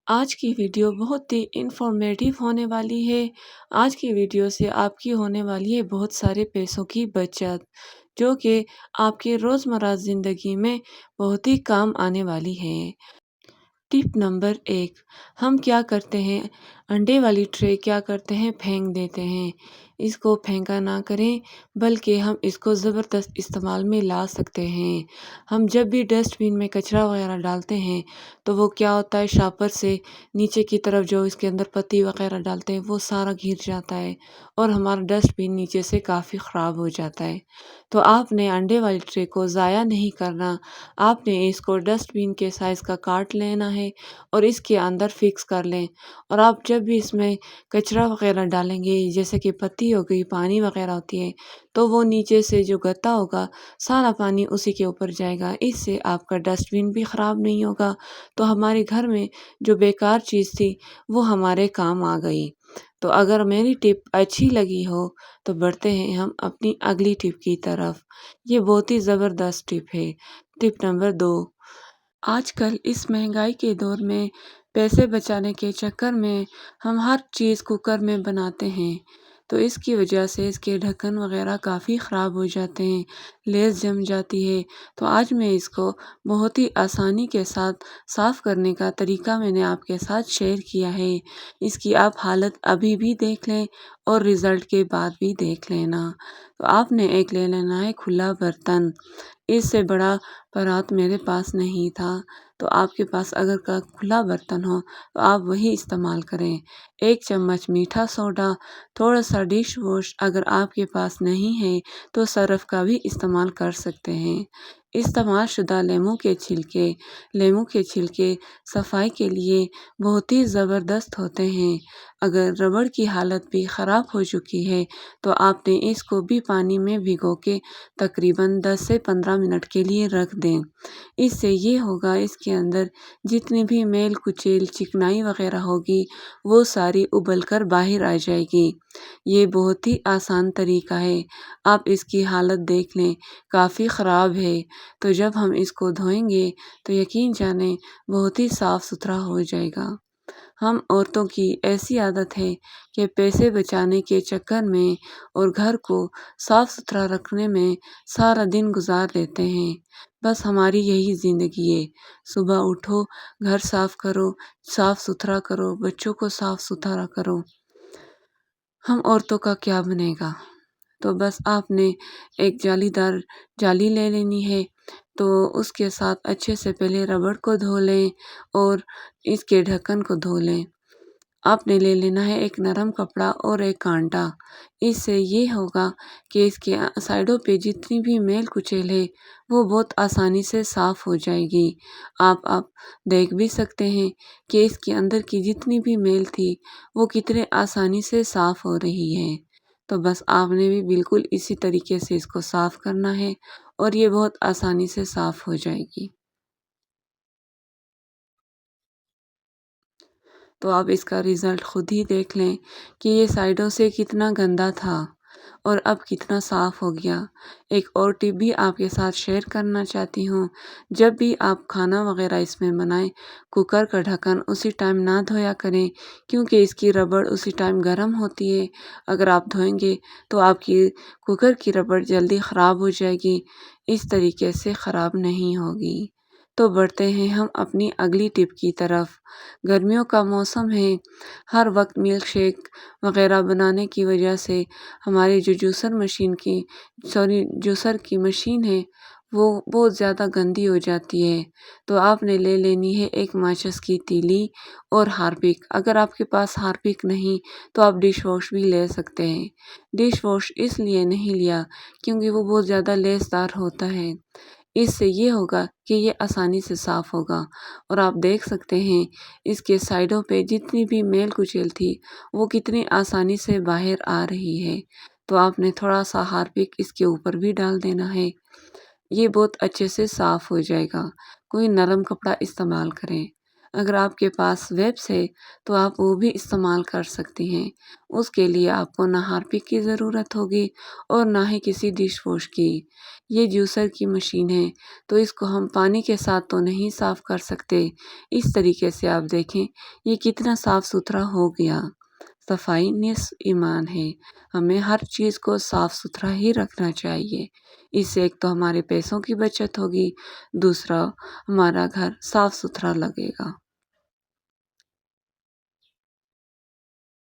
آج کی ویڈیو بہت ہی انفارمیٹیو ہونے والی ہے۔ آج کی ویڈیو سے آپ کی ہونے والی ہے بہت سارے پیسوں کی بچت، جو کہ آپ کے روزمرہ زندگی میں بہت ہی کام آنے والی ہے۔ ٹپ نمبر 1، ہم کیا کرتے ہیں، انڈے والی ٹرے کیا کرتے ہیں، پھینک دیتے ہیں۔ اس کو پھینکا نہ کریں، بلکہ ہم اس کو زبردست استعمال میں لا سکتے ہیں۔ ہم جب بھی ڈسٹ بین میں کچرا وغیرہ ڈالتے ہیں تو وہ کیا ہوتا ہے، شاپر سے نیچے کی طرف جو اس کے اندر پتی وغیرہ ڈالتے ہیں وہ سارا گر جاتا ہے اور ہمارا ڈسٹ بین نیچے سے کافی خراب ہو جاتا ہے۔ تو آپ نے انڈے والی ٹرے کو ضائع نہیں کرنا، آپ نے اس کو ڈسٹ بین کے سائز کا کاٹ لینا ہے اور اس کے اندر فکس کر لیں۔ اور آپ جب بھی اس میں کچرا وغیرہ ڈالیں گے، جیسے کہ پتی ہو گئی، پانی وغیرہ ہوتی ہے، تو وہ نیچے سے جو گتا ہوگا سارا پانی اسی کے اوپر جائے گا۔ اس سے آپ کا ڈسٹ بین بھی خراب نہیں ہوگا، تو ہمارے گھر میں جو بیکار چیز تھی وہ ہمارے کام آ گئی۔ تو اگر میری ٹپ اچھی لگی ہو تو بڑھتے ہیں ہم اپنی اگلی ٹپ کی طرف۔ یہ بہت ہی زبردست ٹپ ہے۔ ٹپ نمبر 2، آج کل اس مہنگائی کے دور میں پیسے بچانے کے چکر میں ہم ہر چیز کوکر میں بناتے ہیں، تو اس کی وجہ سے اس کے ڈھکن وغیرہ کافی خراب ہو جاتے ہیں، لیس جم جاتی ہے۔ تو آج میں اس کو بہت ہی آسانی کے ساتھ صاف کرنے کا طریقہ میں نے آپ کے ساتھ شیئر کیا ہے۔ اس کی آپ حالت ابھی بھی دیکھ لیں اور رزلٹ کے بعد بھی دیکھ لینا۔ تو آپ نے ایک لے لینا ہے کھلا برتن۔ اس سے بڑا پرات میرے پاس نہیں تھا، تو آپ کے پاس اگر کا کھلا برتن ہو تو آپ وہی استعمال کریں۔ 1 چمچ میٹھا سوڈا، تھوڑا سا ڈش واش، اگر آپ کے پاس نہیں ہے تو سرف کا بھی استعمال کر سکتے ہیں۔ استعمال شدہ لیموں کے چھلکے صفائی کے لیے بہت ہی زبردست ہوتے ہیں۔ اگر ربڑ کی حالت بھی خراب ہو چکی ہے تو آپ نے اس کو بھی پانی میں بھگو کے تقریباً 10 سے 15 منٹ کے لیے رکھ دیں۔ اس سے یہ ہوگا، اس کے اندر جتنی بھی میل کچیل چکنائی وغیرہ ہوگی وہ ساری ابل کر باہر آ جائے گی۔ یہ بہت ہی آسان طریقہ ہے، آپ اس کی حالت دیکھ لیں، کافی خراب ہے۔ تو جب ہم اس کو دھوئیں گے تو یقین جانیں بہت ہی صاف ستھرا ہو جائے گا۔ ہم عورتوں کی ایسی عادت ہے کہ پیسے بچانے کے چکر میں اور گھر کو صاف ستھرا رکھنے میں سارا دن گزار دیتے ہیں۔ بس ہماری یہی زندگی ہے، صبح اٹھو، گھر صاف کرو، صاف ستھرا کرو، بچوں کو صاف ستھرا کرو۔ ہم عورتوں کا کیا بنے گا؟ تو بس آپ نے ایک جالی دار جالی لے لینی ہے، تو اس کے ساتھ اچھے سے پہلے ربڑ کو دھو لیں اور اس کے ڈھکن کو دھو لیں۔ آپ نے لے لینا ہے ایک نرم کپڑا اور ایک کانٹا۔ اس سے یہ ہوگا کہ اس کے سائڈوں پہ جتنی بھی میل کچیل ہے وہ بہت آسانی سے صاف ہو جائے گی۔ آپ دیکھ بھی سکتے ہیں کہ اس کے اندر کی جتنی بھی میل تھی وہ کتنے آسانی سے صاف ہو رہی ہے۔ تو بس آپ نے بھی بالکل اسی طریقے سے اس کو صاف کرنا ہے اور یہ بہت آسانی سے صاف ہو جائے گی۔ تو آپ اس کا رزلٹ خود ہی دیکھ لیں کہ یہ سائڈوں سے کتنا گندا تھا اور اب کتنا صاف ہو گیا۔ ایک اور ٹپ بھی آپ کے ساتھ شیئر کرنا چاہتی ہوں، جب بھی آپ کھانا وغیرہ اس میں بنائیں، کوکر کا ڈھکن اسی ٹائم نہ دھویا کریں، کیونکہ اس کی ربڑ اسی ٹائم گرم ہوتی ہے۔ اگر آپ دھوئیں گے تو آپ کی کوکر کی ربڑ جلدی خراب ہو جائے گی، اس طریقے سے خراب نہیں ہوگی۔ تو بڑھتے ہیں ہم اپنی اگلی ٹپ کی طرف۔ گرمیوں کا موسم ہے، ہر وقت ملک شیک وغیرہ بنانے کی وجہ سے ہماری جو جوسر کی مشین ہے وہ بہت زیادہ گندی ہو جاتی ہے۔ تو آپ نے لے لینی ہے ایک ماچس کی تیلی اور ہارپک۔ اگر آپ کے پاس ہارپک نہیں تو آپ ڈش واش بھی لے سکتے ہیں۔ ڈش واش اس لیے نہیں لیا کیونکہ وہ بہت زیادہ لیس دار ہوتا ہے۔ اس سے یہ ہوگا کہ یہ آسانی سے صاف ہوگا، اور آپ دیکھ سکتے ہیں اس کے سائڈوں پہ جتنی بھی میل کچیل تھی وہ کتنی آسانی سے باہر آ رہی ہے۔ تو آپ نے تھوڑا سا ہارپک اس کے اوپر بھی ڈال دینا ہے، یہ بہت اچھے سے صاف ہو جائے گا۔ کوئی نرم کپڑا استعمال کریں۔ اگر آپ کے پاس ویبس ہے تو آپ وہ بھی استعمال کر سکتی ہیں۔ اس کے لیے آپ کو نہ ہارپک کی ضرورت ہوگی اور نہ ہی کسی ڈش واش کی۔ یہ جوسر کی مشین ہے تو اس کو ہم پانی کے ساتھ تو نہیں صاف کر سکتے۔ اس طریقے سے آپ دیکھیں یہ کتنا صاف ستھرا ہو گیا۔ صفائی نصف ایمان ہے، ہمیں ہر چیز کو صاف ستھرا ہی رکھنا چاہیے۔ اس سے ایک تو ہمارے پیسوں کی بچت ہوگی، دوسرا ہمارا گھر صاف ستھرا لگے گا۔